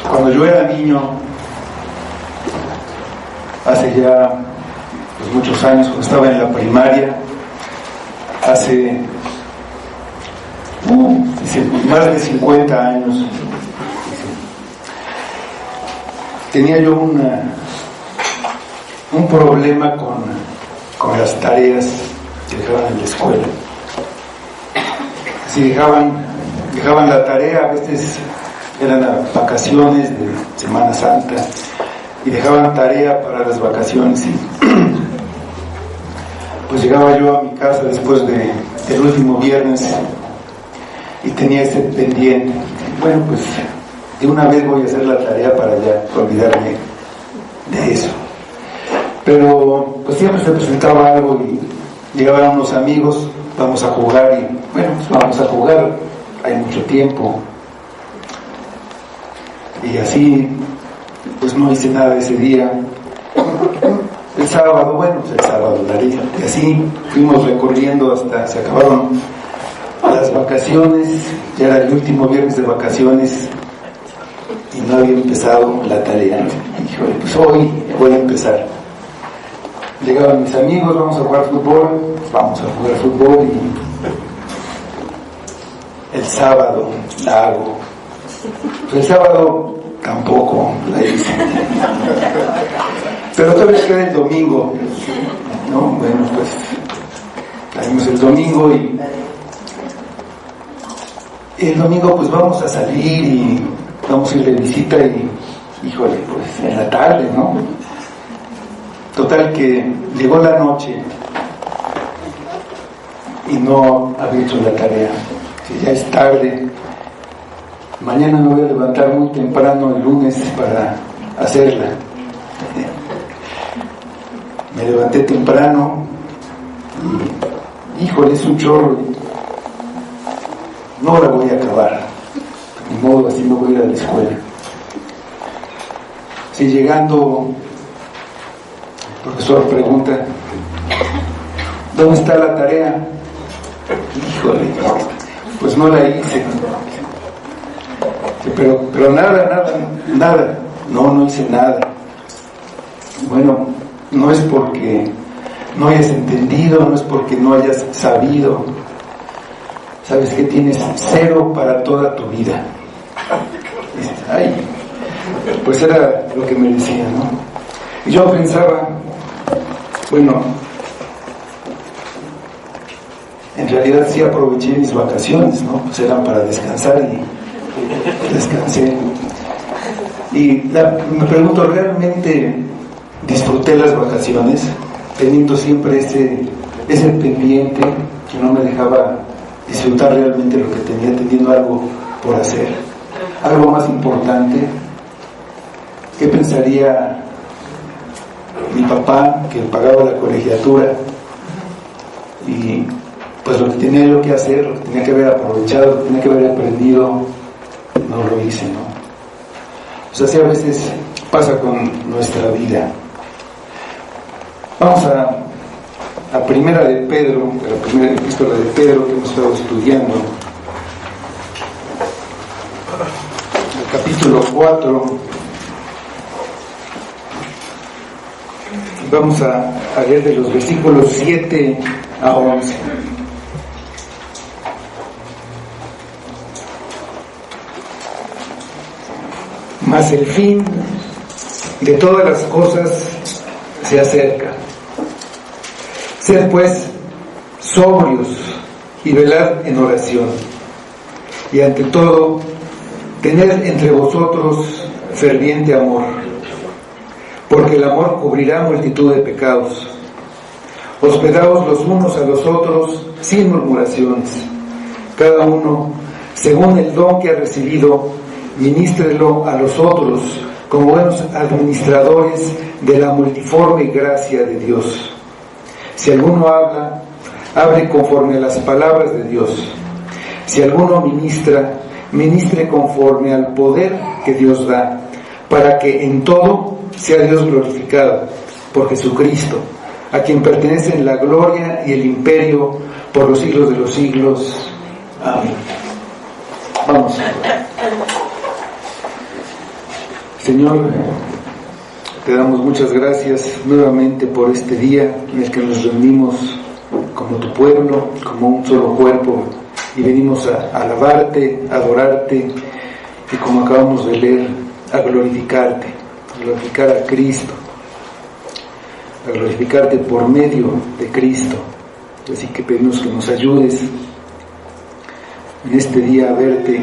Cuando yo era niño, hace ya muchos años, cuando estaba en la primaria, hace más de 50 años, tenía yo un problema con las tareas que dejaban en la escuela. Si dejaban la tarea, a veces eran las vacaciones de Semana Santa, y dejaban tarea para las vacaciones, y pues llegaba yo a mi casa después del último viernes y tenía ese pendiente. Bueno, pues de una vez voy a hacer la tarea para ya olvidarme de eso. Pero pues siempre se presentaba algo y llegaban unos amigos, vamos a jugar, y bueno, pues vamos a jugar, hay mucho tiempo. Y así pues no hice nada ese día. El sábado, bueno, pues el sábado la haría. Y así fuimos recorriendo hasta se acabaron las vacaciones, ya era el último viernes de vacaciones y no había empezado la tarea. Y dije, pues hoy voy a empezar. Llegaban mis amigos, vamos a jugar fútbol, vamos a jugar fútbol, y el sábado la hago. Pues el sábado tampoco la hice. Pero todavía queda el domingo, ¿no? Bueno, pues salimos el domingo y el domingo pues vamos a salir y vamos a ir de visita y, híjole, pues en la tarde, ¿no? Total que llegó la noche y no había hecho la tarea. Si ya es tarde, mañana me voy a levantar muy temprano el lunes para hacerla. Me levanté temprano y, híjole, es un chorro. No la voy a acabar. Ni modo, así me voy a ir a la escuela. Si llegando, el profesor pregunta, ¿dónde está la tarea? Híjole, pues no la hice. Pero nada. No hice nada. Bueno, no es porque no hayas entendido, no es porque no hayas sabido. Sabes que tienes 0 para toda tu vida. Ay, pues era lo que me decía, ¿no? Y yo pensaba, bueno, en realidad sí aproveché mis vacaciones, ¿no? Pues eran para descansar y descansé. Y me pregunto, ¿realmente disfruté las vacaciones teniendo siempre ese pendiente que no me dejaba disfrutar realmente lo que tenía, teniendo algo por hacer, algo más importante? ¿Qué pensaría mi papá, que pagaba la colegiatura, y pues lo que tenía yo que hacer, lo que tenía que haber aprovechado, lo que tenía que haber aprendido, no lo hice, ¿no? Pues así a veces pasa con nuestra vida. Vamos a Primera de Pedro, la primera epístola de Pedro que hemos estado estudiando, el capítulo 4. Vamos a leer de los versículos 7 a 11. Mas el fin de todas las cosas se acerca. Sed pues sobrios y velad en oración. Y ante todo, tened entre vosotros ferviente amor, porque el amor cubrirá multitud de pecados. Hospedaos los unos a los otros sin murmuraciones. Cada uno, según el don que ha recibido, ministrelo a los otros como buenos administradores de la multiforme gracia de Dios. Si alguno habla, hable conforme a las palabras de Dios. Si alguno ministra, ministre conforme al poder que Dios da, para que en todo sea Dios glorificado por Jesucristo, a quien pertenecen la gloria y el imperio por los siglos de los siglos. Amén. Vamos. Señor, te damos muchas gracias nuevamente por este día en el que nos reunimos como tu pueblo, como un solo cuerpo, y venimos a alabarte, a adorarte, y como acabamos de leer, a glorificarte, a glorificar a Cristo, a glorificarte por medio de Cristo. Así que pedimos que nos ayudes en este día a verte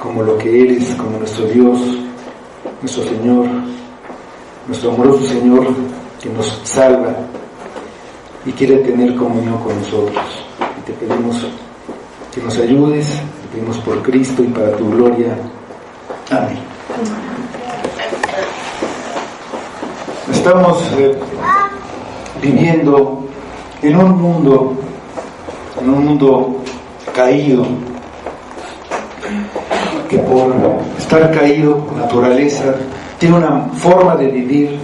como lo que eres, como nuestro Dios, nuestro Señor, nuestro amoroso Señor que nos salva y quiere tener comunión con nosotros. Y te pedimos que nos ayudes, te pedimos por Cristo y para tu gloria. Amén. Estamos viviendo en un mundo caído, que por estar caído, por naturaleza, tiene una forma de vivir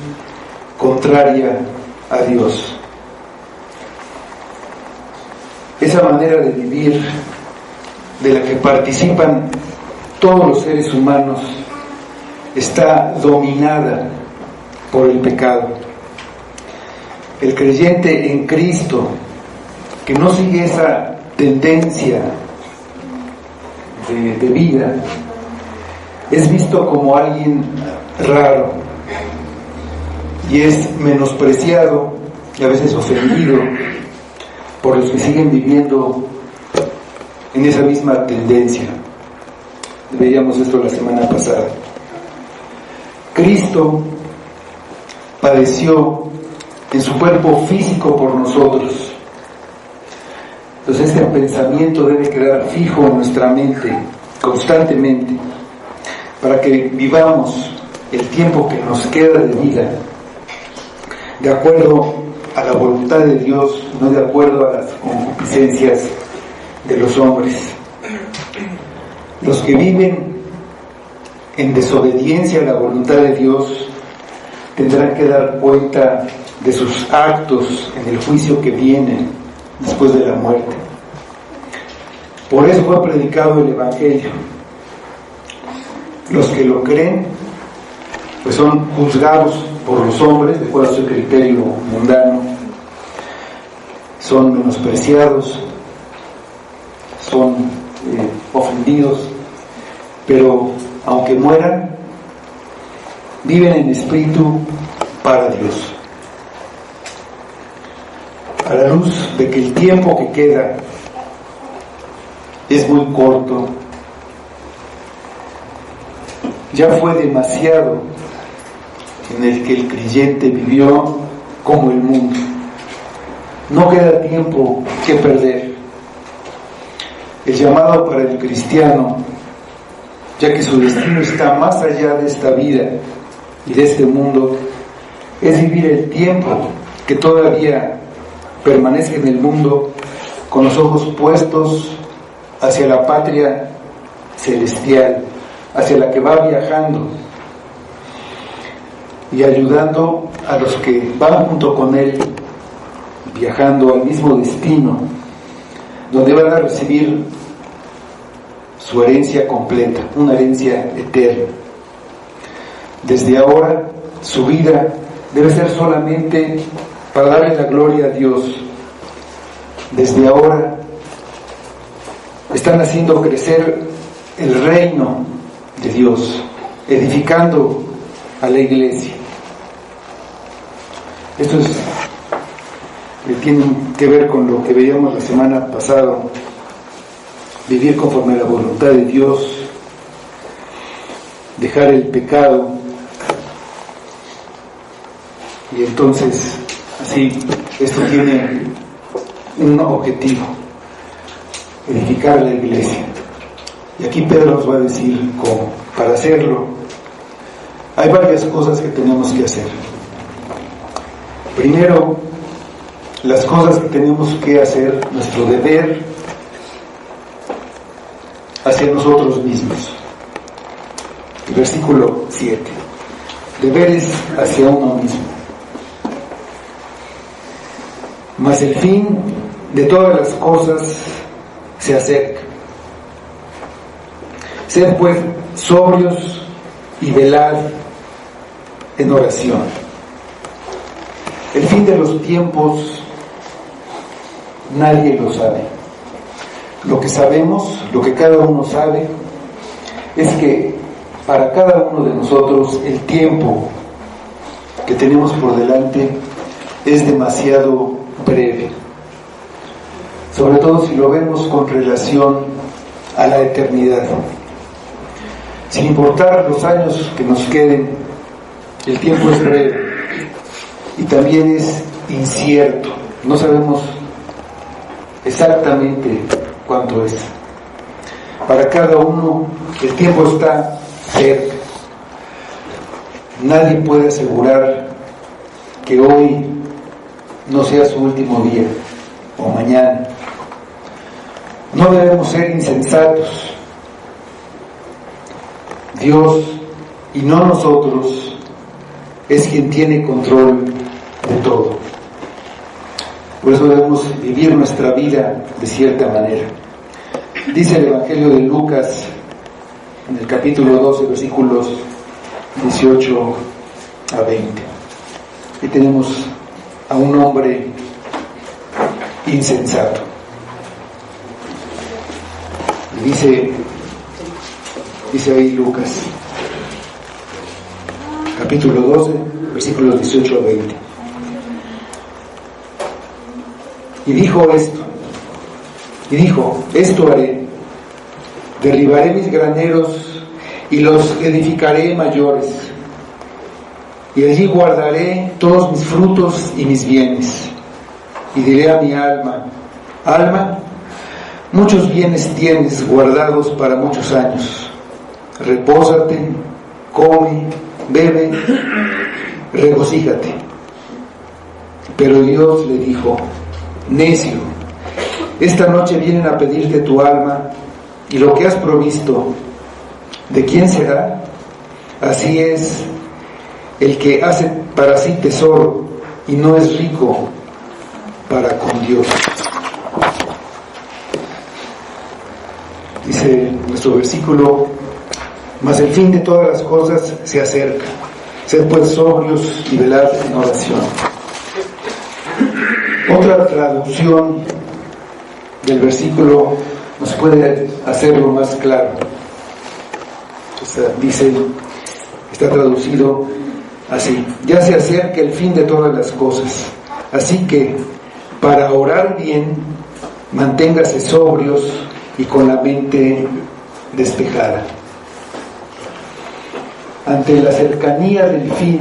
contraria a Dios. Esa manera de vivir de la que participan todos los seres humanos está dominada por el pecado. El creyente en Cristo, que no sigue esa tendencia de vida, es visto como alguien raro y es menospreciado y a veces ofendido por los que siguen viviendo en esa misma tendencia. Veíamos esto la semana pasada. Cristo padeció en su cuerpo físico por nosotros. Entonces este pensamiento debe quedar fijo en nuestra mente constantemente para que vivamos el tiempo que nos queda de vida de acuerdo a la voluntad de Dios, no de acuerdo a las concupiscencias de los hombres. Los que viven en desobediencia a la voluntad de Dios tendrán que dar cuenta de sus actos en el juicio que viene después de la muerte. Por eso fue predicado el Evangelio. Los que lo creen pues son juzgados por los hombres de acuerdo a su criterio mundano, son menospreciados, son ofendidos, pero aunque mueran, viven en espíritu para Dios. A la luz de que el tiempo que queda es muy corto, ya fue demasiado en el que el creyente vivió como el mundo. No queda tiempo que perder. El llamado para el cristiano, ya que su destino está más allá de esta vida y de este mundo, es vivir el tiempo que todavía permanece en el mundo con los ojos puestos hacia la patria celestial, hacia la que va viajando y ayudando a los que van junto con él, viajando al mismo destino, donde van a recibir su herencia completa, una herencia eterna. Desde ahora, su vida debe ser solamente para darle la gloria a Dios. Desde ahora, están haciendo crecer el reino de Dios, edificando a la iglesia. Esto tiene que ver con lo que veíamos la semana pasada: vivir conforme a la voluntad de Dios, dejar el pecado, y entonces así esto tiene un objetivo: edificar la iglesia. Y aquí Pedro nos va a decir cómo. Para hacerlo hay varias cosas que tenemos que hacer. Primero, las cosas que tenemos que hacer, nuestro deber hacia nosotros mismos. El versículo 7. Deberes hacia uno mismo. Mas el fin de todas las cosas se acerca. Sed pues sobrios y velad en oración. El fin de los tiempos nadie lo sabe. Lo que sabemos, lo que cada uno sabe, es que para cada uno de nosotros el tiempo que tenemos por delante es demasiado breve, sobre todo si lo vemos con relación a la eternidad. Sin importar los años que nos queden, el tiempo es breve y también es incierto. No sabemos exactamente cuánto es. Para cada uno el tiempo está cerca. Nadie puede asegurar que hoy no sea su último día o mañana. No debemos ser insensatos. Dios, y no nosotros, es quien tiene control de todo. Por eso debemos vivir nuestra vida de cierta manera. Dice el Evangelio de Lucas, en el capítulo 12, versículos 18 a 20. Y tenemos a un hombre insensato. Y dice ahí Lucas, capítulo 12, versículos 18 a 20. Y dijo, esto haré: derribaré mis graneros y los edificaré mayores, y allí guardaré todos mis frutos y mis bienes. Y diré a mi alma: alma, muchos bienes tienes guardados para muchos años. Repósate, come, bebe, regocíjate. Pero Dios le dijo: necio, esta noche vienen a pedirte tu alma, y lo que has provisto, ¿de quién será? Así es el que hace para sí tesoro y no es rico para con Dios. Dice nuestro versículo: mas el fin de todas las cosas se acerca. Sed pues sobrios y velad en oración. Otra traducción del versículo nos puede hacerlo más claro. Está traducido así: ya se acerca el fin de todas las cosas, así que para orar bien manténgase sobrios y con la mente despejada. Ante la cercanía del fin,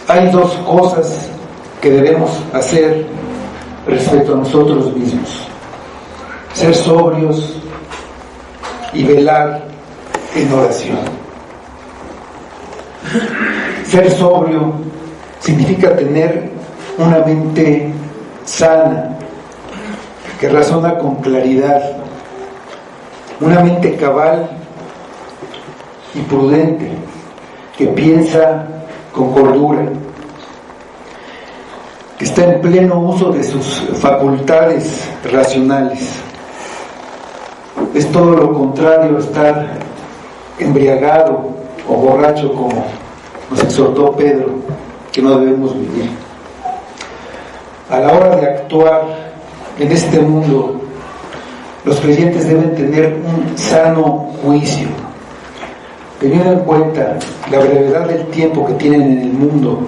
hay dos cosas que debemos hacer respecto a nosotros mismos: ser sobrios y velar en oración. Ser sobrio significa tener una mente sana, que razona con claridad, una mente cabal y prudente, que piensa con cordura, que está en pleno uso de sus facultades racionales. Es todo lo contrario a estar embriagado o borracho, como nos exhortó Pedro que no debemos vivir. A la hora de actuar en este mundo, los creyentes deben tener un sano juicio, teniendo en cuenta la brevedad del tiempo que tienen en el mundo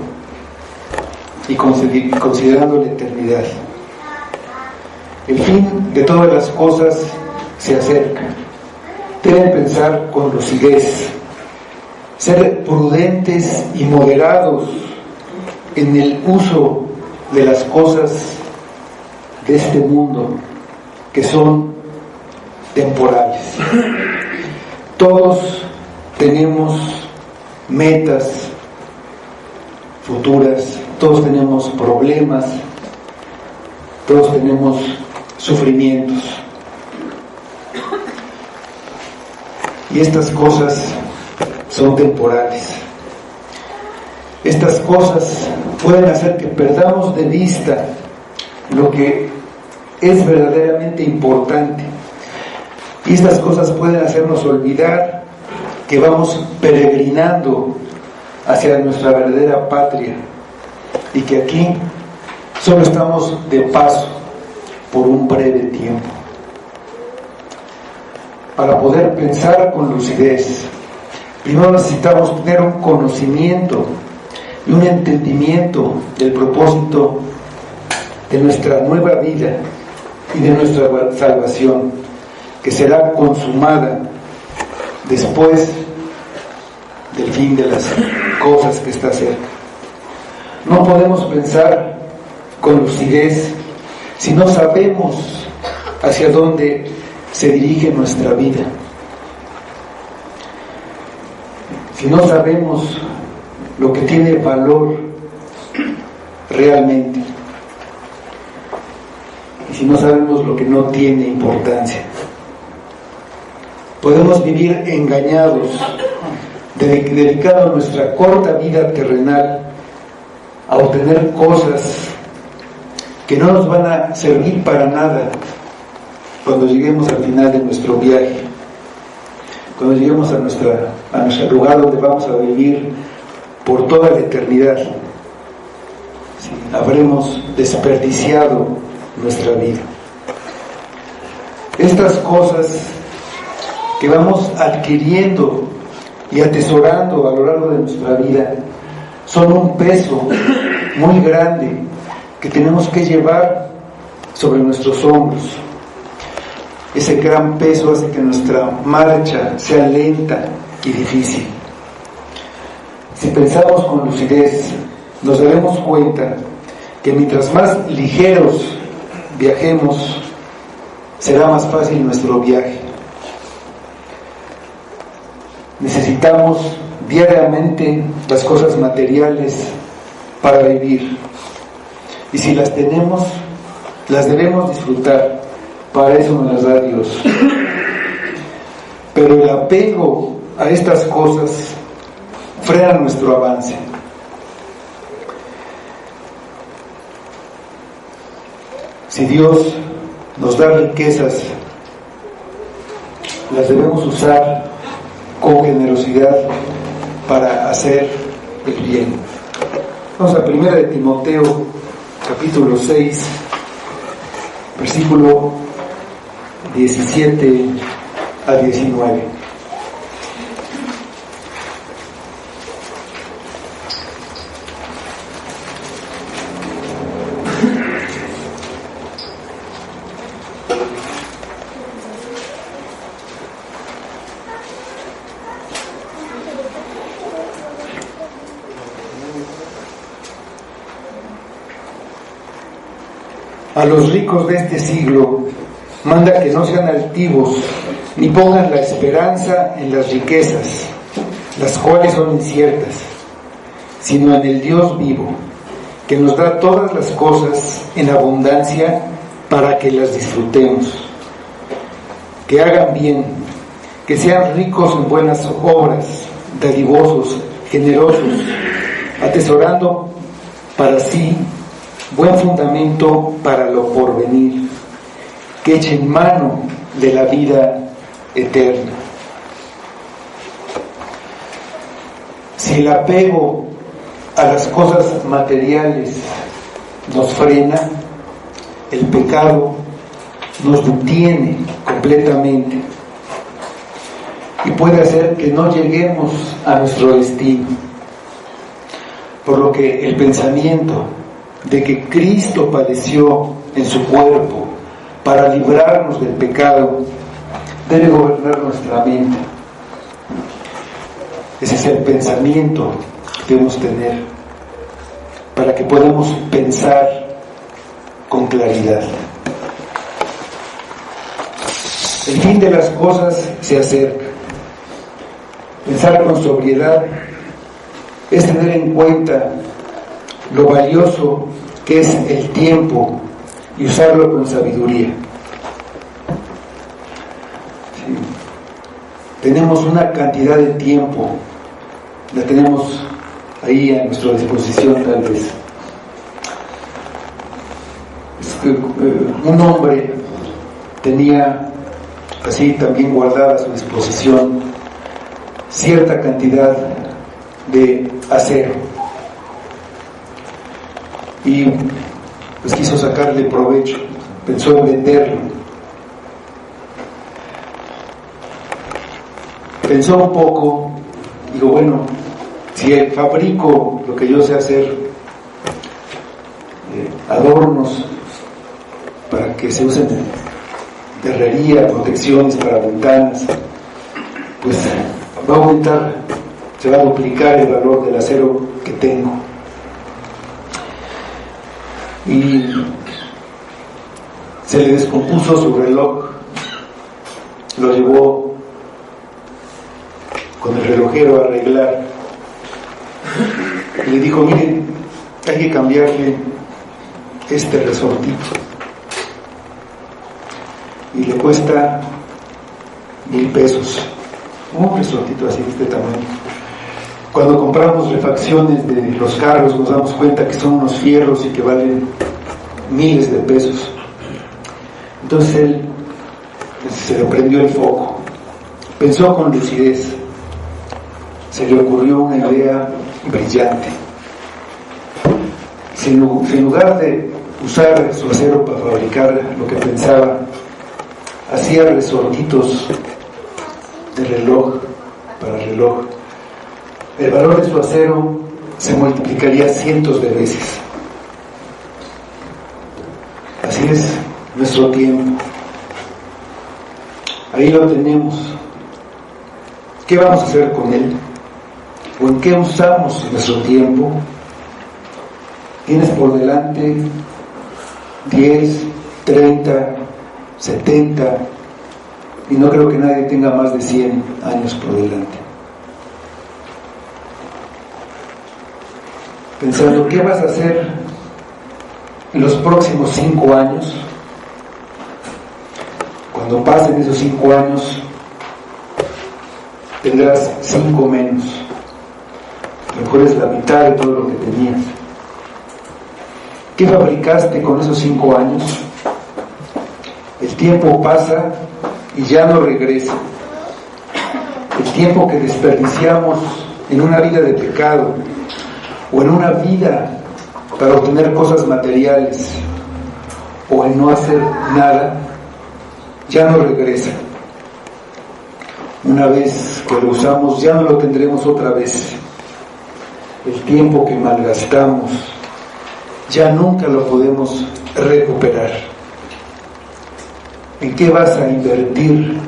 y considerando la eternidad. El fin de todas las cosas se acerca. Deben pensar con lucidez, ser prudentes y moderados en el uso de las cosas de este mundo, que son temporales. Todos tenemos metas futuras, todos tenemos problemas, todos tenemos sufrimientos. Y estas cosas son temporales. Estas cosas pueden hacer que perdamos de vista lo que es verdaderamente importante. Y estas cosas pueden hacernos olvidar que vamos peregrinando hacia nuestra verdadera patria y que aquí solo estamos de paso por un breve tiempo. Para poder pensar con lucidez, primero necesitamos tener un conocimiento y un entendimiento del propósito de nuestra nueva vida y de nuestra salvación, que será consumada después del fin de las cosas que está cerca. No podemos pensar con lucidez si no sabemos hacia dónde se dirige nuestra vida, si no sabemos lo que tiene valor realmente y si no sabemos lo que no tiene importancia. Podemos vivir engañados, dedicando nuestra corta vida terrenal a obtener cosas que no nos van a servir para nada cuando lleguemos al final de nuestro viaje, cuando lleguemos a nuestro lugar donde vamos a vivir por toda la eternidad. Sí, habremos desperdiciado nuestra vida. Estas cosas que vamos adquiriendo y atesorando a lo largo de nuestra vida son un peso muy grande que tenemos que llevar sobre nuestros hombros. Ese gran peso hace que nuestra marcha sea lenta y difícil. Si pensamos con lucidez, nos daremos cuenta que mientras más ligeros viajemos, será más fácil nuestro viaje. Necesitamos diariamente las cosas materiales para vivir, y si las tenemos, las debemos disfrutar. Para eso nos las da Dios. Pero el apego a estas cosas frena nuestro avance. Si Dios nos da riquezas, las debemos usar con generosidad para hacer el bien. Vamos a 1 de Timoteo, capítulo 6, versículo 17 a 19. A los ricos de este siglo manda que no sean altivos ni pongan la esperanza en las riquezas, las cuales son inciertas, sino en el Dios vivo, que nos da todas las cosas en abundancia para que las disfrutemos. Que hagan bien, que sean ricos en buenas obras, dadivosos, generosos, atesorando para sí buen fundamento para lo porvenir, que echen mano de la vida eterna. Si el apego a las cosas materiales nos frena, el pecado nos detiene completamente y puede hacer que no lleguemos a nuestro destino. Por lo que el pensamiento de que Cristo padeció en su cuerpo para librarnos del pecado debe gobernar nuestra mente. Ese es el pensamiento que debemos tener para que podamos pensar con claridad. El fin de las cosas se acerca. Pensar con sobriedad es tener en cuenta lo valioso que es el tiempo y usarlo con sabiduría. Sí. Tenemos una cantidad de tiempo, la tenemos ahí a nuestra disposición tal vez. Un hombre tenía así también guardar a su disposición cierta cantidad de acero. Y pues quiso sacarle provecho, pensó en venderlo. Pensó un poco, digo, bueno, si fabrico lo que yo sé hacer, adornos para que se usen de herrería, protecciones para ventanas, pues va a aumentar, se va a duplicar el valor del acero que tengo. Y se le descompuso su reloj, lo llevó con el relojero a arreglar y le dijo: miren, hay que cambiarle este resortito y le cuesta 1,000 pesos, un resortito así de este tamaño. Cuando compramos refacciones de los carros nos damos cuenta que son unos fierros y que valen miles de pesos. Entonces él se le prendió el foco, pensó con lucidez, se le ocurrió una idea brillante. Si en lugar de usar su acero para fabricar lo que pensaba, hacía resortitos de reloj para reloj, el valor de su acero se multiplicaría cientos de veces. Así es nuestro tiempo. Ahí lo tenemos. ¿Qué vamos a hacer con él? ¿O en qué usamos nuestro tiempo? Tienes por delante 10, 30, 70, y no creo que nadie tenga más de 100 años por delante. Pensando, ¿qué vas a hacer en los próximos 5 años? Cuando pasen esos 5 años, tendrás 5 menos. A lo mejor es la mitad de todo lo que tenías. ¿Qué fabricaste con esos 5 años? El tiempo pasa y ya no regresa. El tiempo que desperdiciamos en una vida de pecado o en una vida para obtener cosas materiales o en no hacer nada, ya no regresa. Una vez que lo usamos, ya no lo tendremos otra vez. El tiempo que malgastamos ya nunca lo podemos recuperar. ¿En qué vas a invertir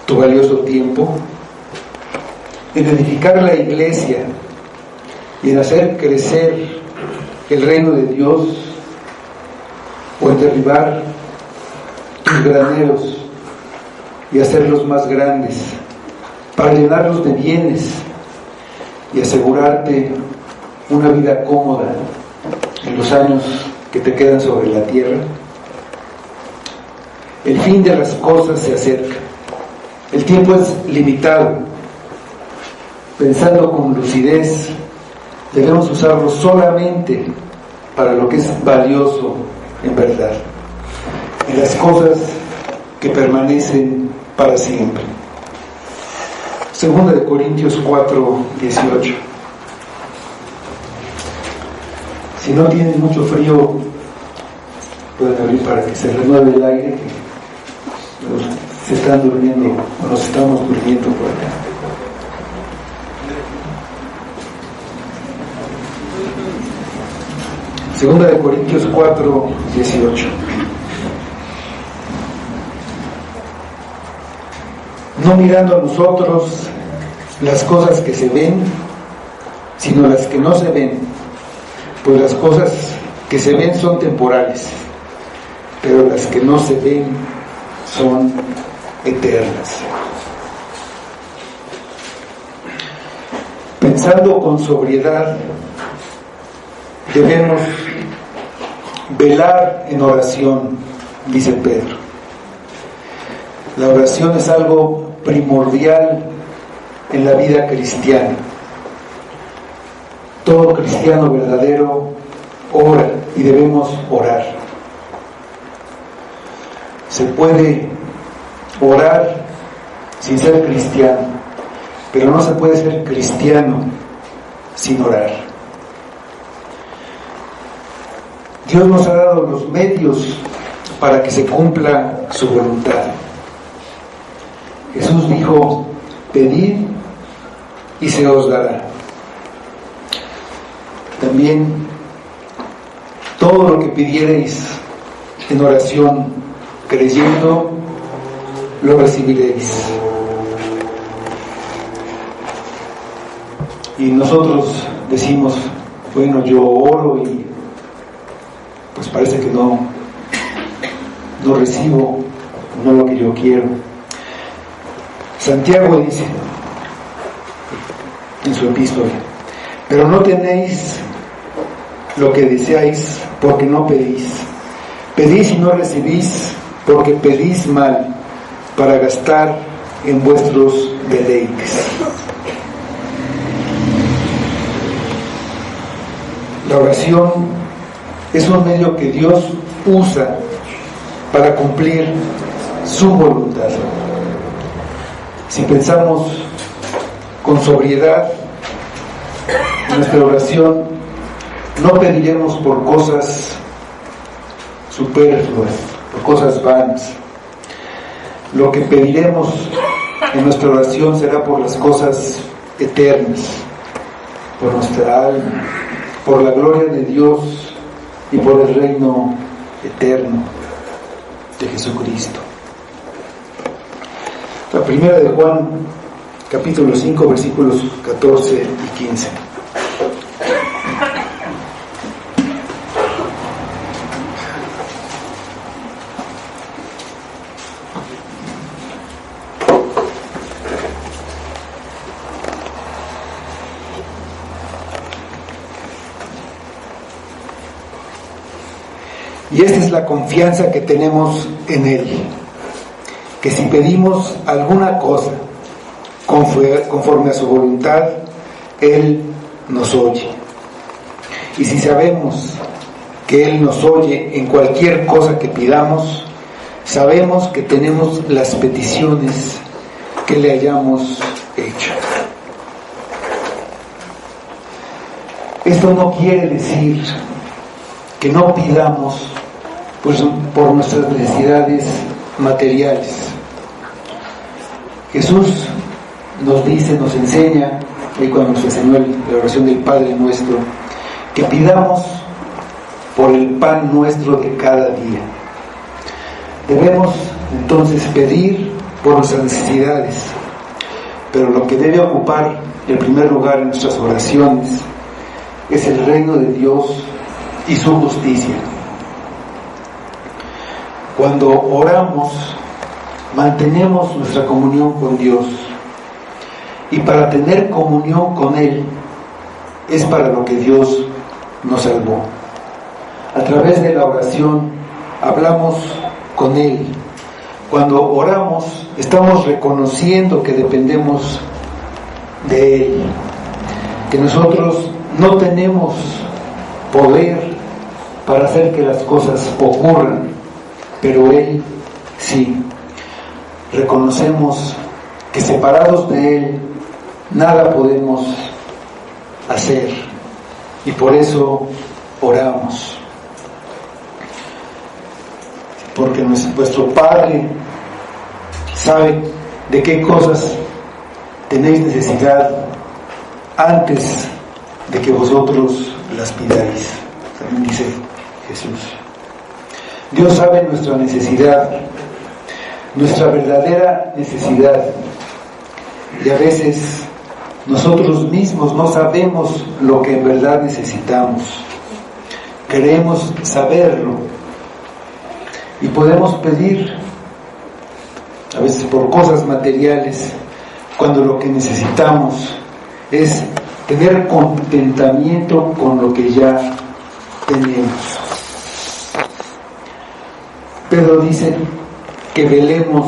tu valioso tiempo? En edificar la iglesia y en hacer crecer el reino de Dios, o en derribar tus graneros y hacerlos más grandes para llenarlos de bienes y asegurarte una vida cómoda en los años que te quedan sobre la tierra. El fin de las cosas se acerca. El tiempo es limitado. Pensando con lucidez, debemos usarlo solamente para lo que es valioso en verdad, en las cosas que permanecen para siempre. Segunda de Corintios 4:18. Si no tienen mucho frío, pueden abrir para que se renueve el aire, que se están durmiendo o nos estamos durmiendo por acá. Segunda de Corintios 4:18. No mirando a nosotros las cosas que se ven, sino las que no se ven, pues las cosas que se ven son temporales, pero las que no se ven son eternas. Pensando con sobriedad, debemos velar en oración, dice Pedro. La oración es algo primordial en la vida cristiana. Todo cristiano verdadero ora y debemos orar. Se puede orar sin ser cristiano, pero no se puede ser cristiano sin orar. Dios nos ha dado los medios para que se cumpla su voluntad. Jesús dijo: pedid y se os dará. También todo lo que pidiereis en oración creyendo, lo recibiréis. Y nosotros decimos: bueno, yo oro y pues parece que no recibo, no lo que yo quiero. Santiago dice en su epístola: pero no tenéis lo que deseáis porque no pedís. Pedís y no recibís porque pedís mal, para gastar en vuestros deleites. La oración es un medio que Dios usa para cumplir su voluntad. Si pensamos con sobriedad en nuestra oración, no pediremos por cosas superfluas, por cosas vanas. Lo que pediremos en nuestra oración será por las cosas eternas, por nuestra alma, por la gloria de Dios y por el reino eterno de Jesucristo. La primera de Juan, capítulo 5, versículos 14 y 15. Y esta es la confianza que tenemos en Él, que si pedimos alguna cosa conforme a su voluntad, Él nos oye. Y si sabemos que Él nos oye en cualquier cosa que pidamos, sabemos que tenemos las peticiones que le hayamos hecho. Esto no quiere decir que no pidamos por nuestras necesidades materiales. Jesús nos dice, nos enseña, y cuando nos enseñó la oración del Padre Nuestro, que pidamos por el pan nuestro de cada día. Debemos entonces pedir por nuestras necesidades, pero lo que debe ocupar el primer lugar en nuestras oraciones es el reino de Dios y su justicia. Cuando oramos, mantenemos nuestra comunión con Dios, y para tener comunión con Él es para lo que Dios nos salvó. A través de la oración hablamos con Él. Cuando oramos, estamos reconociendo que dependemos de Él, que nosotros no tenemos poder para hacer que las cosas ocurran, pero Él sí. Reconocemos que separados de Él nada podemos hacer, y por eso oramos. Porque vuestro Padre sabe de qué cosas tenéis necesidad antes de que vosotros las pidáis. También dice Jesús. Dios sabe nuestra necesidad, nuestra verdadera necesidad, y a veces nosotros mismos no sabemos lo que en verdad necesitamos. Queremos saberlo y podemos pedir a veces por cosas materiales, cuando lo que necesitamos es tener contentamiento con lo que ya tenemos. Pedro dice que velemos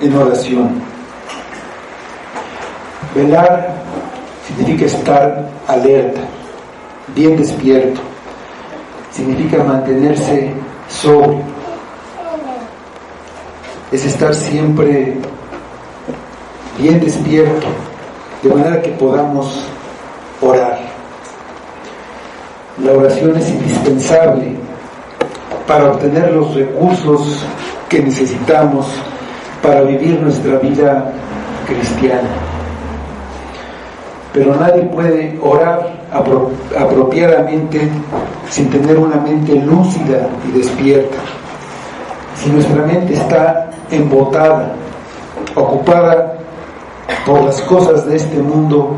en oración. Velar significa estar alerta, bien despierto. Significa mantenerse sobrio. es estar siempre bien despierto, de manera que podamos orar. La oración es indispensable para obtener los recursos que necesitamos para vivir nuestra vida cristiana. Pero nadie puede orar apropiadamente sin tener una mente lúcida y despierta. Si nuestra mente está embotada, ocupada por las cosas de este mundo,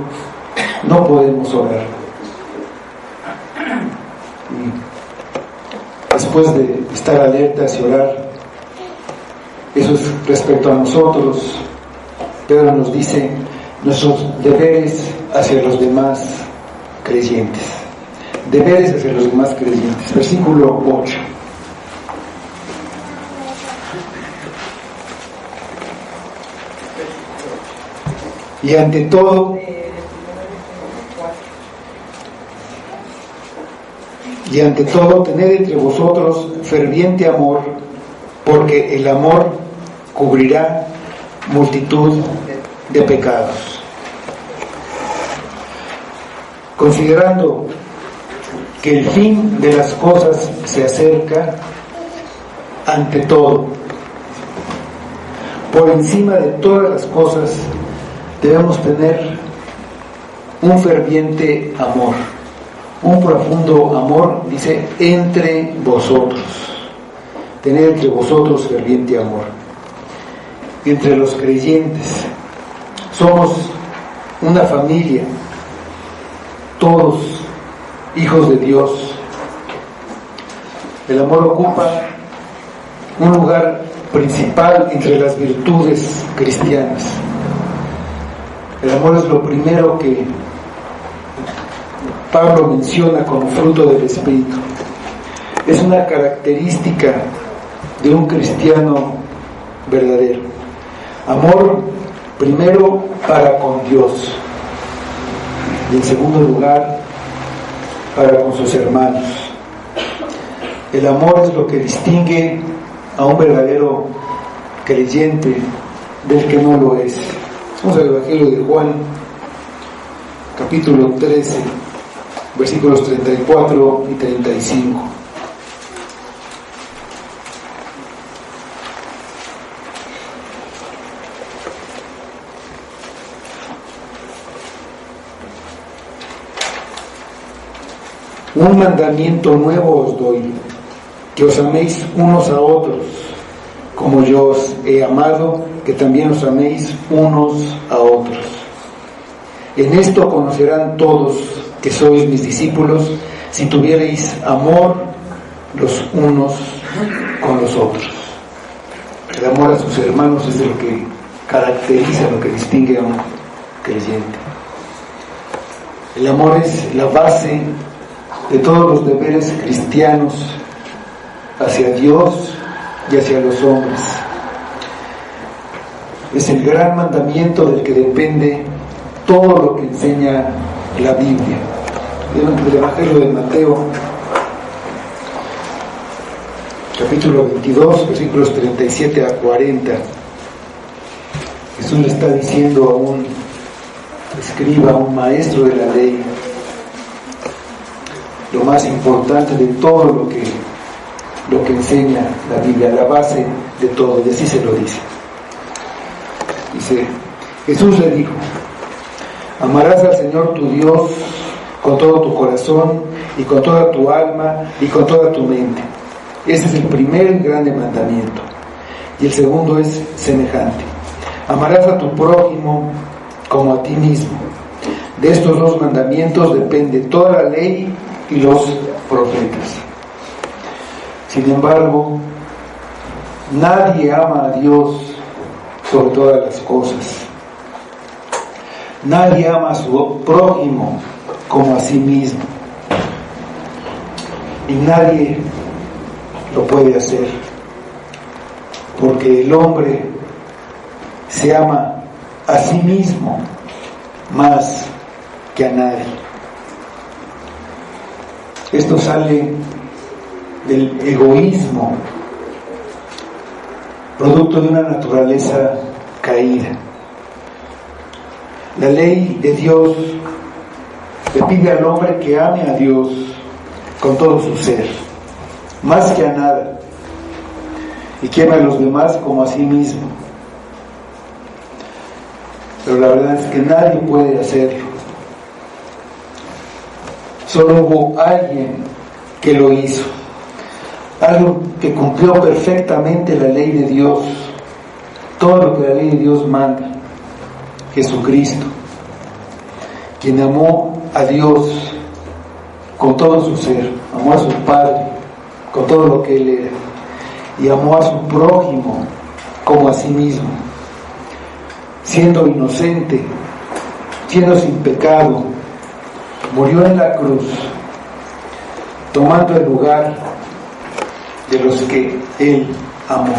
no podemos orar. Y después de estar alertas y orar, eso es respecto a nosotros. Pedro nos dice nuestros deberes hacia los demás creyentes. Deberes hacia los demás creyentes. Versículo 8. Y ante todo, tened entre vosotros ferviente amor, porque el amor cubrirá multitud de pecados. Considerando que el fin de las cosas se acerca, ante todo, por encima de todas las cosas, debemos tener un ferviente amor, un profundo amor, dice, entre vosotros. Tener entre vosotros ferviente amor. Entre los creyentes somos una familia, todos hijos de Dios. El amor ocupa un lugar principal entre las virtudes cristianas. El amor es lo primero que Pablo menciona como fruto del Espíritu. Es una característica de un cristiano verdadero. Amor primero para con Dios y en segundo lugar para con sus hermanos. El amor es lo que distingue a un verdadero creyente del que no lo es. Vamos al Evangelio de Juan, capítulo 13, versículos 34 y 35. Un mandamiento nuevo os doy, que os améis unos a otros, como yo os he amado, que también os améis unos a otros. En esto conocerán todos que sois mis discípulos, si tuviereis amor los unos con los otros. El amor a sus hermanos es lo que caracteriza, lo que distingue a un creyente. El amor es la base de todos los deberes cristianos hacia Dios y hacia los hombres. Es el gran mandamiento del que depende todo lo que enseña la Biblia. En el Evangelio de Mateo, capítulo 22, versículos 37 a 40, Jesús le está diciendo a un escriba, a un maestro de la ley, lo más importante de todo lo que enseña la Biblia, la base de todo, y así se lo dice. Dice, Jesús le dijo: amarás al Señor tu Dios con todo tu corazón y con toda tu alma y con toda tu mente. Ese es el primer grande mandamiento. Y el segundo es semejante: amarás a tu prójimo como a ti mismo. De estos dos mandamientos depende toda la ley y los profetas. Sin embargo, nadie ama a Dios sobre todas las cosas. Nadie ama a su prójimo como a sí mismo. Y nadie lo puede hacer, porque el hombre se ama a sí mismo más que a nadie. Esto sale del egoísmo producto de una naturaleza caída. La ley de Dios le pide al hombre que ame a Dios con todo su ser, más que a nada, y que ame a los demás como a sí mismo. Pero la verdad es que nadie puede hacerlo. Solo hubo alguien que lo hizo, algo que cumplió perfectamente la ley de Dios, todo lo que la ley de Dios manda: Jesucristo, quien amó a Dios con todo su ser, amó a su Padre con todo lo que Él era, y amó a su prójimo como a sí mismo, siendo inocente, siendo sin pecado, murió en la cruz, tomando el lugar de los que Él amó,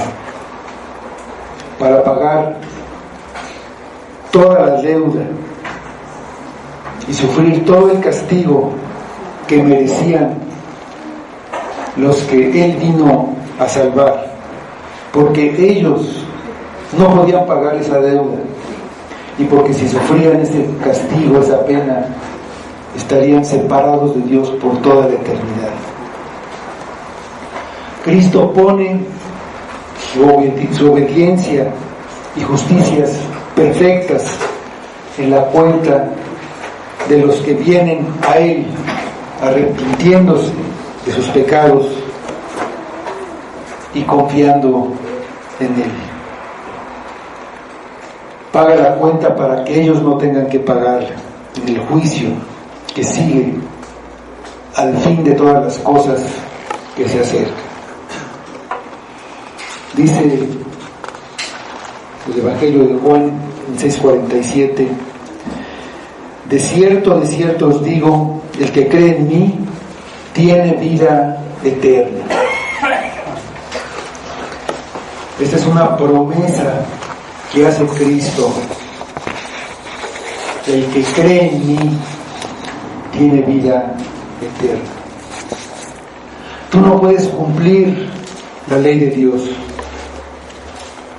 para pagar toda la deuda y sufrir todo el castigo que merecían los que Él vino a salvar, porque ellos no podían pagar esa deuda, y porque si sufrían ese castigo, esa pena, estarían separados de Dios por toda la eternidad. Cristo pone su obediencia y justicias perfectas en la cuenta de los que vienen a Él arrepintiéndose de sus pecados y confiando en Él. Paga la cuenta para que ellos no tengan que pagar en el juicio que sigue al fin de todas las cosas que se acercan. Dice el Evangelio de Juan en 6:47: de cierto os digo, el que cree en mí tiene vida eterna. Esta es una promesa que hace Cristo. El que cree en mí tiene vida eterna. Tú no puedes cumplir la ley de Dios.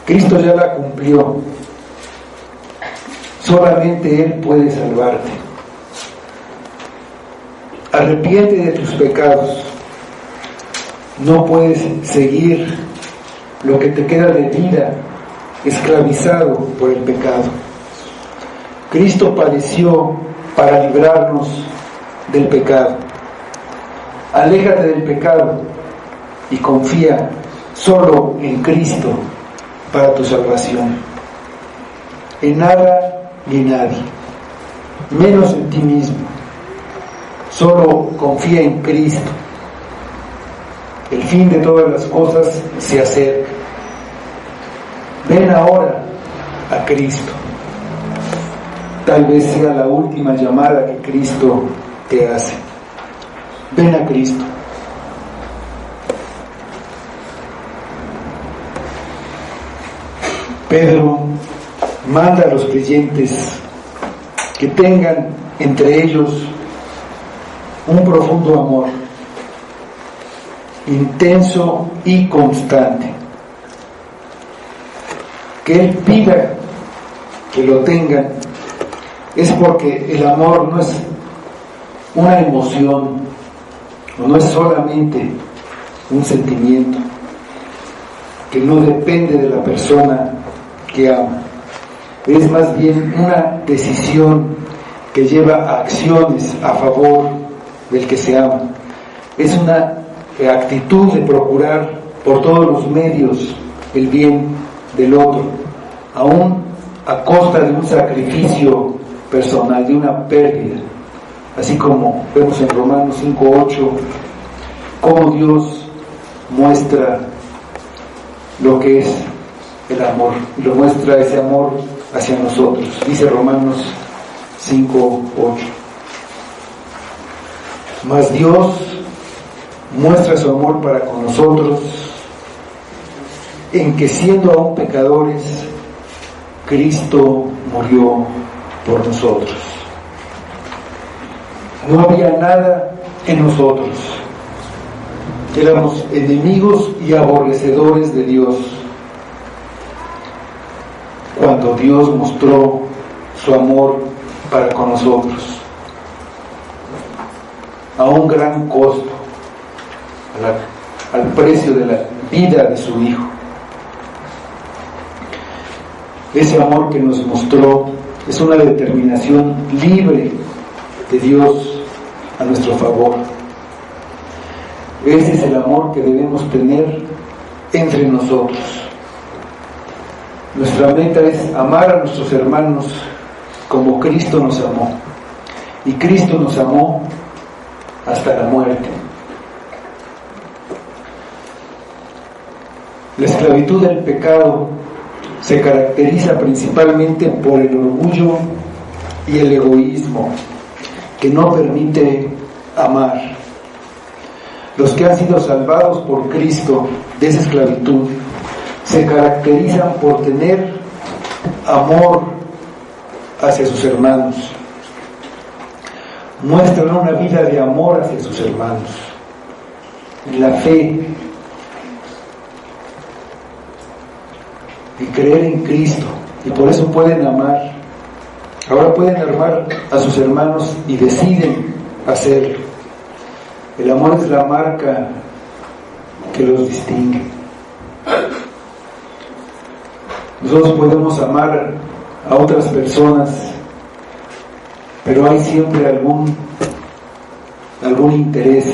Cristo ya la cumplió. Solamente Él puede salvarte. Arrepiente de tus pecados. No puedes seguir lo que te queda de vida esclavizado por el pecado. Cristo padeció para librarnos del pecado. Aléjate del pecado y confía solo en Cristo para tu salvación. En nada ni en nadie, menos en ti mismo. Solo confía en Cristo. El fin de todas las cosas se acerca. Ven ahora a Cristo. Tal vez sea la última llamada que Cristo te hace. Ven a Cristo. Pedro manda a los creyentes que tengan entre ellos un profundo amor, intenso y constante. Que Él pida que lo tengan es porque el amor no es una emoción, o no es solamente un sentimiento que no depende de la persona que ama. Es más bien una decisión que lleva a acciones a favor del que se ama. Es una actitud de procurar por todos los medios el bien del otro, aún a costa de un sacrificio personal, de una pérdida. Así como vemos en Romanos 5:8, cómo Dios muestra lo que es el amor, y lo muestra ese amor hacia nosotros. Dice Romanos 5:8: mas Dios muestra su amor para con nosotros en que, siendo aún pecadores, Cristo murió por nosotros. No había nada en nosotros. Éramos enemigos y aborrecedores de Dios. cuando Dios mostró su amor para con nosotros, a un gran costo, al precio de la vida de su Hijo. Ese amor que nos mostró es una determinación libre de Dios a nuestro favor. Ese es el amor que debemos tener entre nosotros. Nuestra meta es amar a nuestros hermanos como Cristo nos amó. Y Cristo nos amó hasta la muerte. La esclavitud del pecado se caracteriza principalmente por el orgullo y el egoísmo que no permite amar. Los que han sido salvados por Cristo de esa esclavitud se caracterizan por tener amor hacia sus hermanos. Muestran una vida de amor hacia sus hermanos, en la fe y creer en Cristo, y por eso pueden amar. Ahora pueden amar a sus hermanos y deciden hacerlo. El amor es la marca que los distingue. Nosotros podemos amar a otras personas, pero hay siempre algún interés,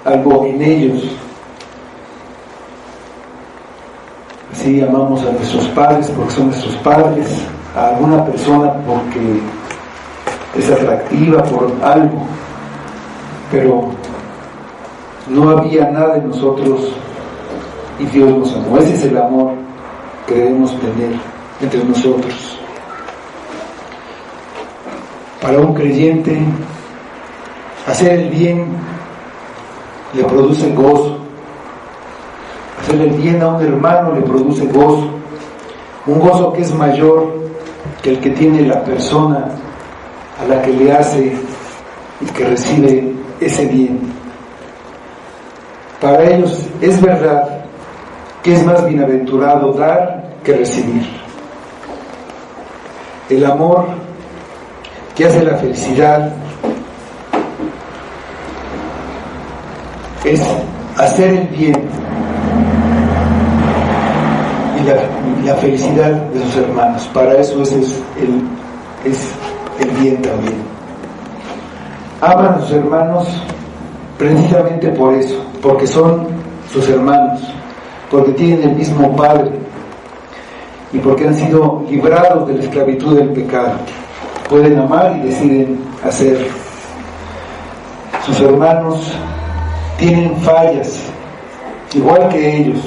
algo en ellos. Así amamos a nuestros padres porque son nuestros padres, a alguna persona porque es atractiva por algo, pero no había nada en nosotros y Dios nos amó. Ese es el amor que debemos tener entre nosotros. Para un creyente, hacer el bien le produce gozo. Hacer el bien a un hermano le produce gozo, un gozo que es mayor que el que tiene la persona a la que le hace y que recibe ese bien. Para ellos es verdad que es más bienaventurado dar que recibir. El amor que hace la felicidad es hacer el bien y la felicidad de sus hermanos. Para eso ese es el bien también. Aman a sus hermanos precisamente por eso, porque son sus hermanos, porque tienen el mismo Padre y porque han sido librados de la esclavitud del pecado. Pueden amar y deciden hacerlo. Sus hermanos tienen fallas, igual que ellos.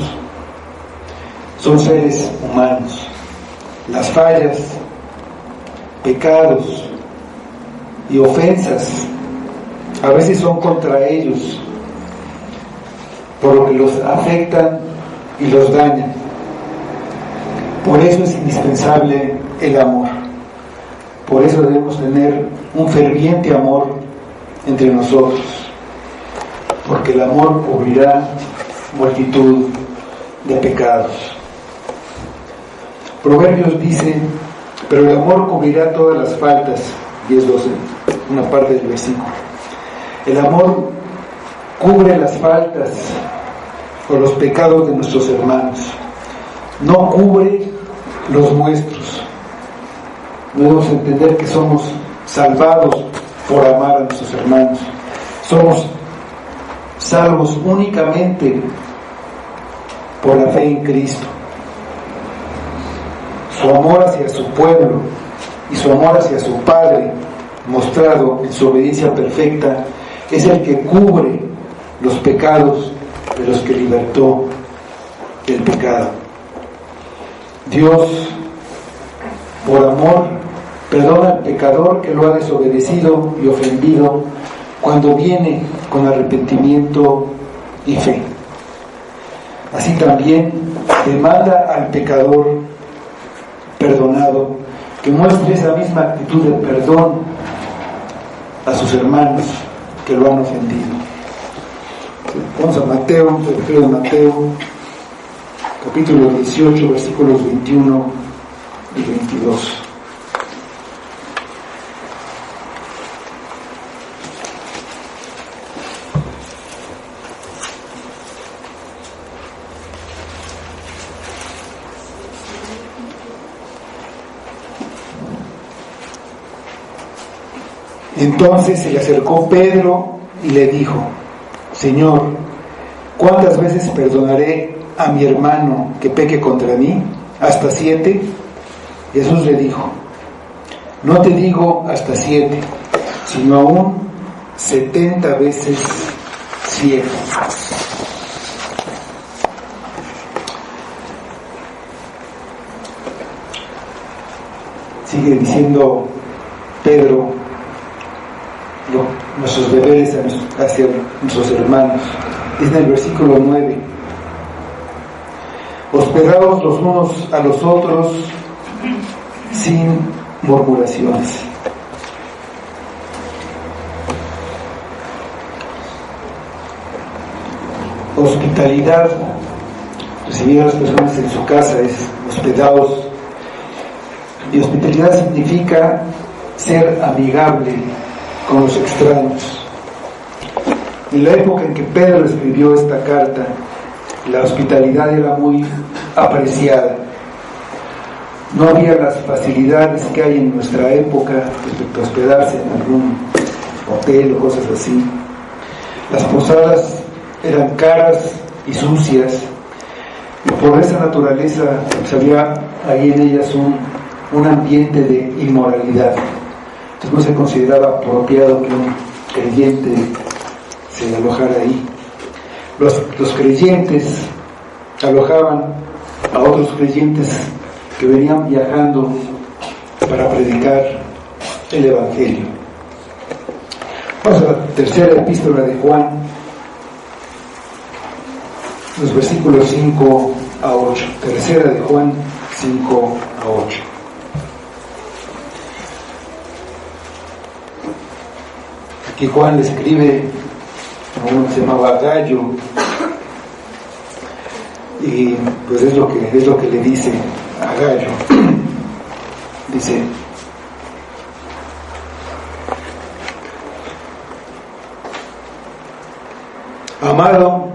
Son seres humanos. Las fallas, pecados y ofensas a veces son contra ellos, por lo que los afectan y los dañan. Por eso es indispensable el amor. Por eso debemos tener un ferviente amor entre nosotros, porque el amor cubrirá multitud de pecados. Proverbios dice: pero el amor cubrirá todas las faltas. 10-12, una parte del versículo. El amor cubre las faltas o los pecados de nuestros hermanos, no cubre los nuestros. Debemos entender que somos salvados por amar a nuestros hermanos. Somos salvos únicamente por la fe en Cristo. Su amor hacia su pueblo y su amor hacia su Padre, mostrado en su obediencia perfecta, es el que cubre los pecados de los que libertó del pecado. Dios, por amor, perdona al pecador que lo ha desobedecido y ofendido cuando viene con arrepentimiento y fe. Así también demanda al pecador perdonado que muestre esa misma actitud de perdón a sus hermanos que lo han ofendido. Vamos a Mateo, el Evangelio de Mateo, capítulo 18, versículos 21 22. Entonces se le acercó Pedro y le dijo: Señor, ¿cuántas veces perdonaré a mi hermano que peque contra mí? ¿Hasta 7? Jesús le dijo: no te digo hasta 7, sino aún 70 veces 7. Sigue diciendo Pedro nuestros deberes hacia nuestros hermanos. Dice en el versículo 9: hospedaos los unos a los otros sin murmuraciones. Hospitalidad, recibir a las personas en su casa, es hospedaos. Y hospitalidad significa ser amigable con los extraños. En la época en que Pedro escribió esta carta, la hospitalidad era muy apreciada. No había las facilidades que hay en nuestra época respecto a hospedarse en algún hotel o cosas así. Las posadas eran caras y sucias, y por esa naturaleza pues había ahí en ellas un ambiente de inmoralidad. Entonces no se consideraba apropiado que un creyente se alojara ahí. Los creyentes alojaban a otros creyentes que venían viajando para predicar el Evangelio. Vamos a la tercera epístola de Juan, los versículos 5 a 8. Tercera de Juan, 5 a 8. Aquí Juan le escribe a uno que se llamaba Gallo, y pues es lo que le dice a Gallo. Dice: amado,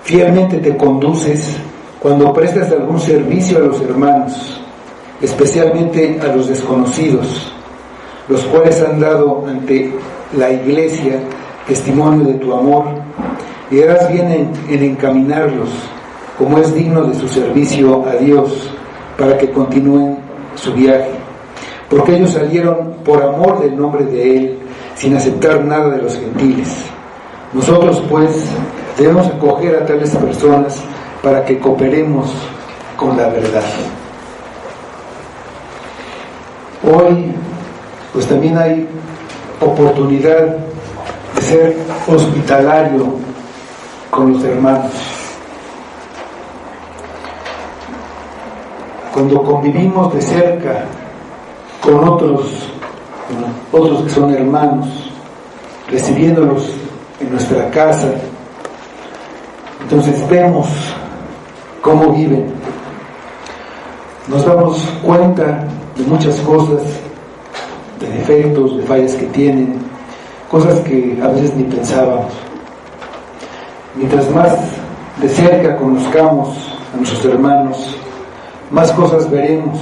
fielmente te conduces cuando prestas algún servicio a los hermanos, especialmente a los desconocidos, los cuales han dado ante la iglesia testimonio de tu amor, y harás bien en encaminarlos, como es digno de su servicio a Dios, para que continúen su viaje, porque ellos salieron por amor del nombre de Él, sin aceptar nada de los gentiles. Nosotros pues debemos acoger a tales personas para que cooperemos con la verdad. Hoy pues también hay oportunidad de ser hospitalario con los hermanos. Cuando convivimos de cerca con otros que son hermanos, recibiéndolos en nuestra casa, entonces vemos cómo viven, nos damos cuenta de muchas cosas, de defectos, de fallas que tienen, cosas que a veces ni pensábamos. Mientras más de cerca conozcamos a nuestros hermanos, más cosas veremos,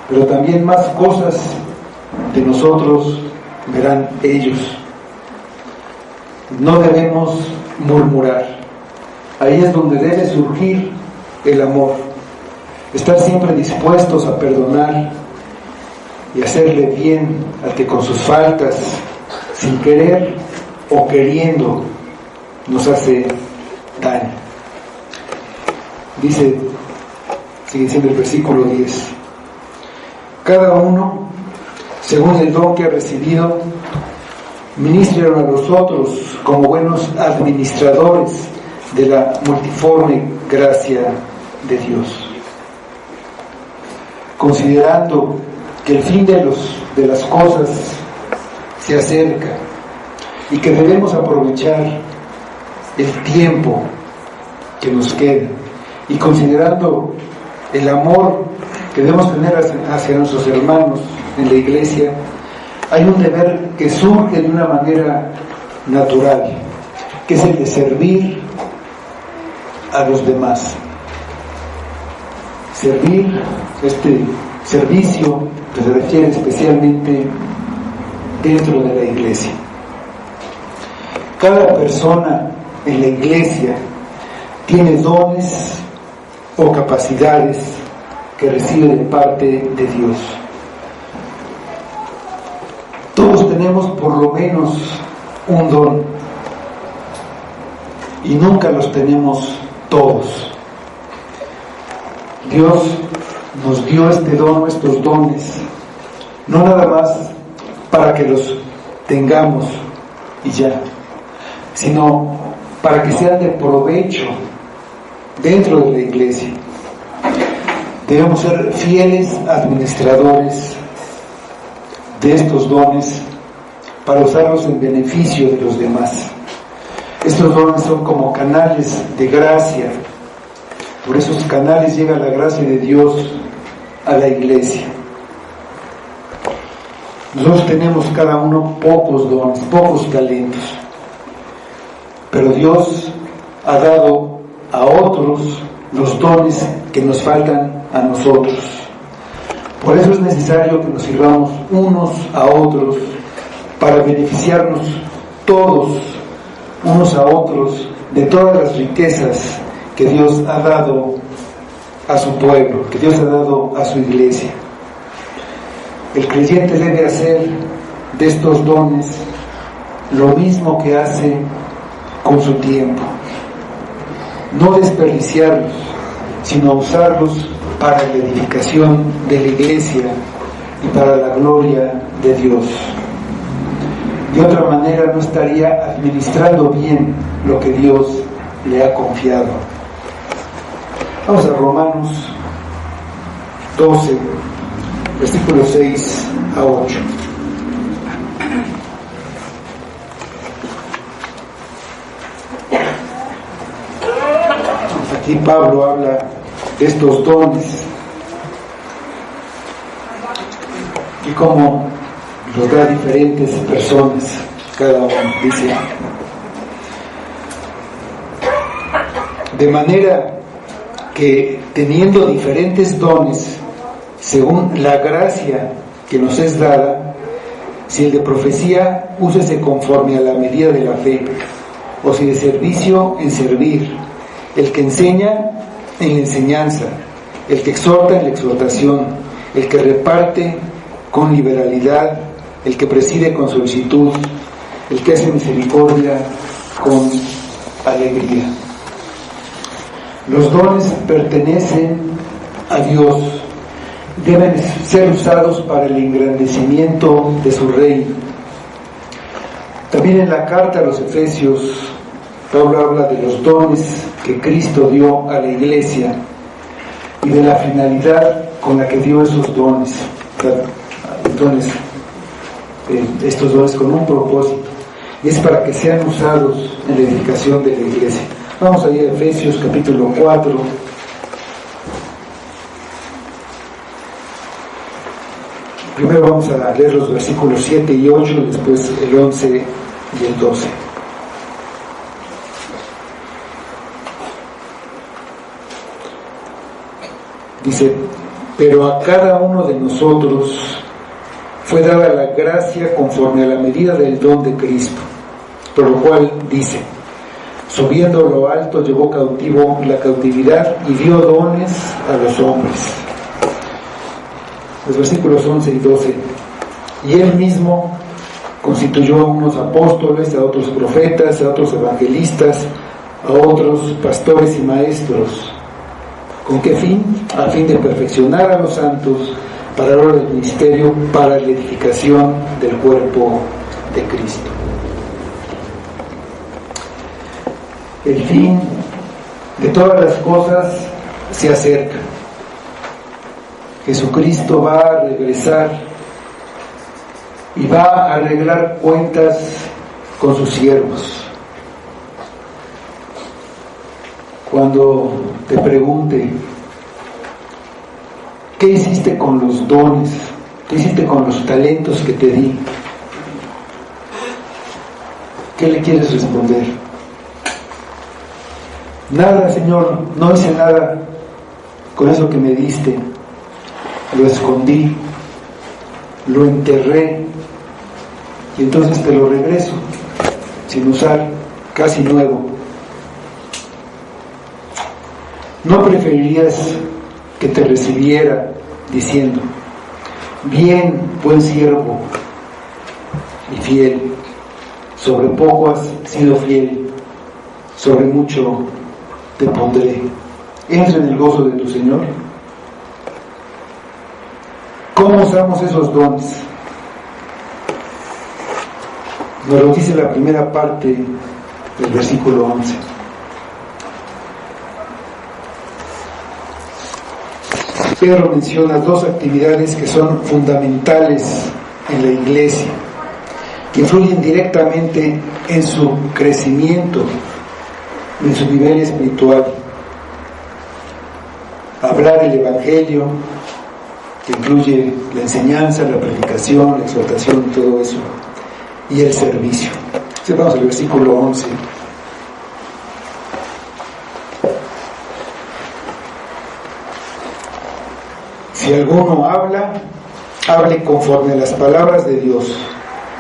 pero también más cosas de nosotros verán ellos. No debemos murmurar. Ahí es donde debe surgir el amor. Estar siempre dispuestos a perdonar y hacerle bien al que con sus faltas, sin querer o queriendo, nos hace daño. Dice, sigue diciendo el versículo 10: cada uno, según el don que ha recibido, ministren a los otros como buenos administradores de la multiforme gracia de Dios, considerando que el fin de las cosas se acerca y que debemos aprovechar el tiempo que nos queda, y considerando el amor que debemos tener hacia nuestros hermanos en la iglesia, hay un deber que surge de una manera natural, que es el de servir a los demás. Servir, este servicio que se refiere especialmente dentro de la iglesia. Cada persona en la iglesia tiene dones o capacidades que recibe de parte de Dios. Todos tenemos por lo menos un don y nunca los tenemos todos. Dios nos dio este don, estos dones, no nada más para que los tengamos y ya, sino para que sean de provecho dentro de la iglesia. Debemos ser fieles administradores de estos dones para usarlos en beneficio de los demás. Estos dones son como canales de gracia. Por esos canales llega la gracia de Dios a la iglesia. Nosotros tenemos cada uno pocos dones, pocos talentos, pero Dios ha dado a otros los dones que nos faltan a nosotros. Por eso es necesario que nos sirvamos unos a otros para beneficiarnos todos unos a otros de todas las riquezas que Dios ha dado a su pueblo, que Dios ha dado a su iglesia. El creyente debe hacer de estos dones lo mismo que hace con su tiempo. No desperdiciarlos, sino usarlos para la edificación de la iglesia y para la gloria de Dios. De otra manera no estaría administrando bien lo que Dios le ha confiado. Vamos a Romanos 12, versículos 6 a 8. Aquí Pablo habla de estos dones y cómo los da a diferentes personas, cada uno. Dice: de manera que teniendo diferentes dones según la gracia que nos es dada, si el de profecía, úsese conforme a la medida de la fe, o si de servicio, en servir, el que enseña, en la enseñanza, el que exhorta, en la exhortación, el que reparte, con liberalidad, el que preside con solicitud, el que hace misericordia con alegría. Los dones pertenecen a Dios, deben ser usados para el engrandecimiento de su reino. También en la carta a los Efesios, Pablo habla de los dones que Cristo dio a la iglesia y de la finalidad con la que dio esos dones. Estos dones con un propósito, y es para que sean usados en la edificación de la iglesia. Vamos a ir a Efesios capítulo 4. Primero vamos a leer los versículos 7 y 8, y después el 11 y el 12. Dice: pero a cada uno de nosotros fue dada la gracia conforme a la medida del don de Cristo, por lo cual dice: subiendo a lo alto llevó cautivo la cautividad y dio dones a los hombres. Los versículos 11 y 12. Y él mismo constituyó a unos apóstoles, a otros profetas, a otros evangelistas, a otros pastores y maestros. ¿Con qué fin? A fin de perfeccionar a los santos para la obra del ministerio, para la edificación del cuerpo de Cristo. El fin de todas las cosas se acerca. Jesucristo va a regresar y va a arreglar cuentas con sus siervos. Cuando te pregunte ¿Qué hiciste con los dones? ¿Qué hiciste con los talentos que te di? ¿Qué le quieres responder? Nada, Señor, no hice nada con eso que me diste. Lo escondí, lo enterré y entonces te lo regreso sin usar, casi nuevo. ¿No preferirías que te recibiera diciendo: bien, buen siervo y fiel, sobre poco has sido fiel, sobre mucho te pondré, entra en el gozo de tu Señor? ¿Cómo usamos esos dones? Nos lo dice la primera parte del versículo 11. Pedro menciona dos actividades que son fundamentales en la iglesia, que influyen directamente en su crecimiento, en su nivel espiritual. Hablar el Evangelio, que incluye la enseñanza, la predicación, la exhortación y todo eso, y el servicio. Vamos al versículo 11. Si alguno habla, hable conforme a las palabras de Dios.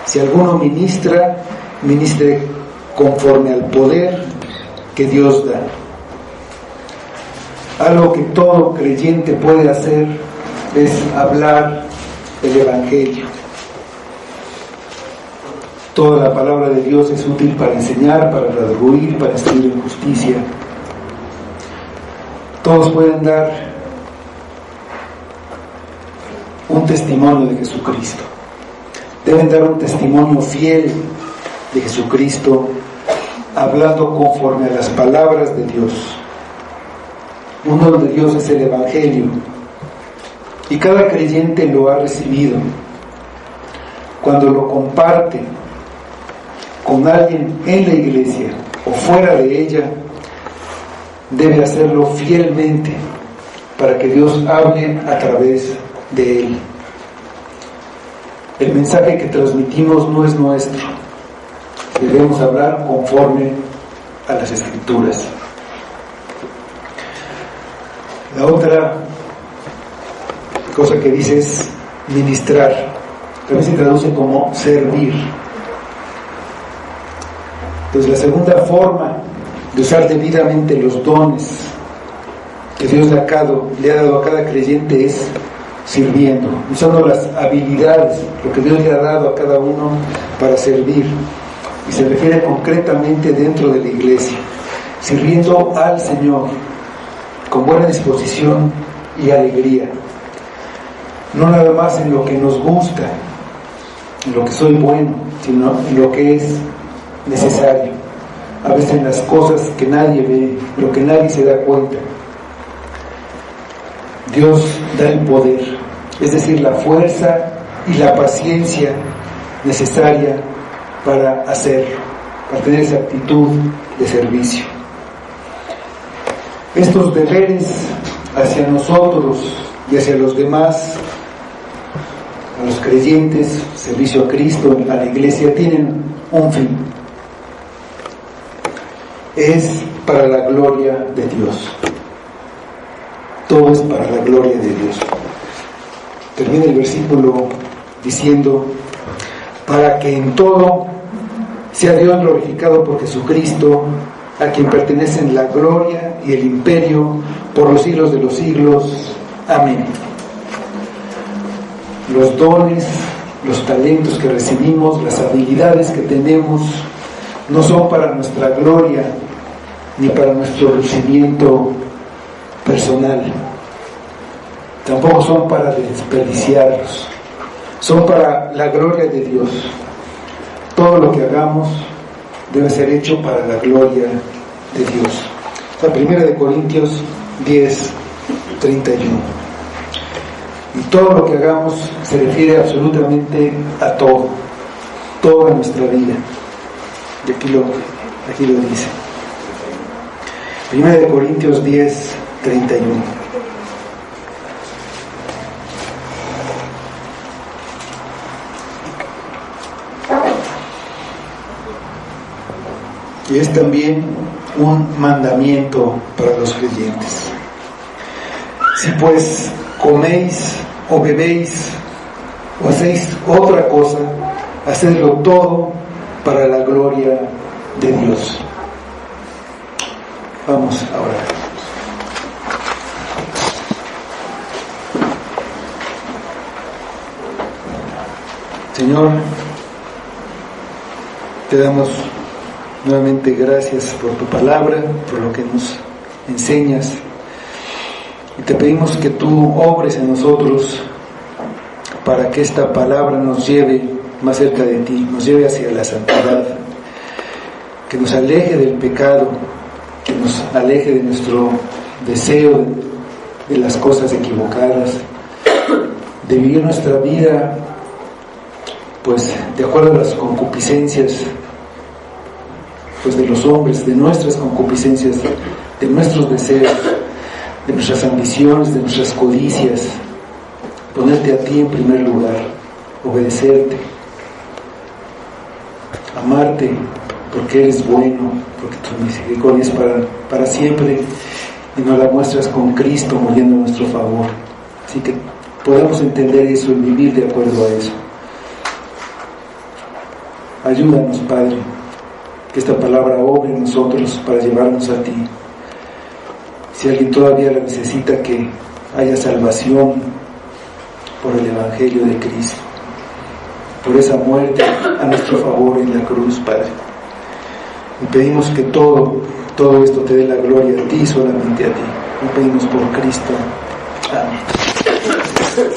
Si alguno ministra, ministre conforme al poder que Dios da. Algo que todo creyente puede hacer es hablar el Evangelio. Toda la palabra de Dios es útil para enseñar, para redarguir, para instruir en justicia. Todos pueden dar un testimonio de Jesucristo. Deben dar un testimonio fiel de Jesucristo, hablando conforme a las palabras de Dios. Un don de Dios es el Evangelio, y cada creyente lo ha recibido. Cuando lo comparte con alguien en la iglesia o fuera de ella, debe hacerlo fielmente para que Dios hable a través de él. El mensaje que transmitimos no es nuestro. Debemos hablar conforme a las Escrituras. La otra cosa que dice es ministrar. También se traduce como servir. Entonces, la segunda forma de usar debidamente los dones que Dios le ha dado a cada creyente es sirviendo, usando las habilidades, lo que Dios le ha dado a cada uno para servir. Y se refiere concretamente dentro de la iglesia, sirviendo al Señor con buena disposición y alegría. No nada más en lo que nos gusta, en lo que soy bueno, sino en lo que es necesario. A veces en las cosas que nadie ve, lo que nadie se da cuenta. Dios da el poder, es decir, la fuerza y la paciencia necesaria para hacerlo, para tener esa actitud de servicio. Estos deberes hacia nosotros y hacia los demás, a los creyentes, servicio a Cristo, a la iglesia, tienen un fin. Es para la gloria de Dios. Todo es para la gloria de Dios. Termina el versículo diciendo: para que en todo sea Dios glorificado por Jesucristo, a quien pertenecen la gloria y el imperio por los siglos de los siglos. Amén. Los dones, los talentos que recibimos, las habilidades que tenemos, no son para nuestra gloria ni para nuestro lucimiento personal. Tampoco son para desperdiciarlos. Son para la gloria de Dios. Todo lo que hagamos debe ser hecho para la gloria de Dios. La 1 Corintios 10:31. Y todo lo que hagamos se refiere absolutamente a todo, toda nuestra vida. Y aquí lo dice. 1 Corintios 10:31. y es también un mandamiento para los creyentes. Si pues coméis o bebéis o hacéis otra cosa, hacedlo todo para la gloria de Dios. Vamos a orar. Señor, te damos nuevamente gracias por tu palabra, por lo que nos enseñas, y te pedimos que tú obres en nosotros para que esta palabra nos lleve más cerca de ti, nos lleve hacia la santidad, que nos aleje del pecado, que nos aleje de nuestro deseo de las cosas equivocadas, de vivir nuestra vida pues de acuerdo a las concupiscencias pues de los hombres, de nuestras concupiscencias, de nuestros deseos, de nuestras ambiciones, de nuestras codicias. Ponerte a ti en primer lugar, obedecerte, amarte porque eres bueno, porque tu misericordia es para siempre, y nos la muestras con Cristo muriendo en nuestro favor. Así que podemos entender eso y vivir de acuerdo a eso. Ayúdanos, Padre, que esta palabra obre en nosotros para llevarnos a ti. Si alguien todavía la necesita, que haya salvación por el Evangelio de Cristo, por esa muerte a nuestro favor en la cruz, Padre. Y pedimos que todo esto te dé la gloria a ti, solamente a ti. Y pedimos por Cristo. Amén.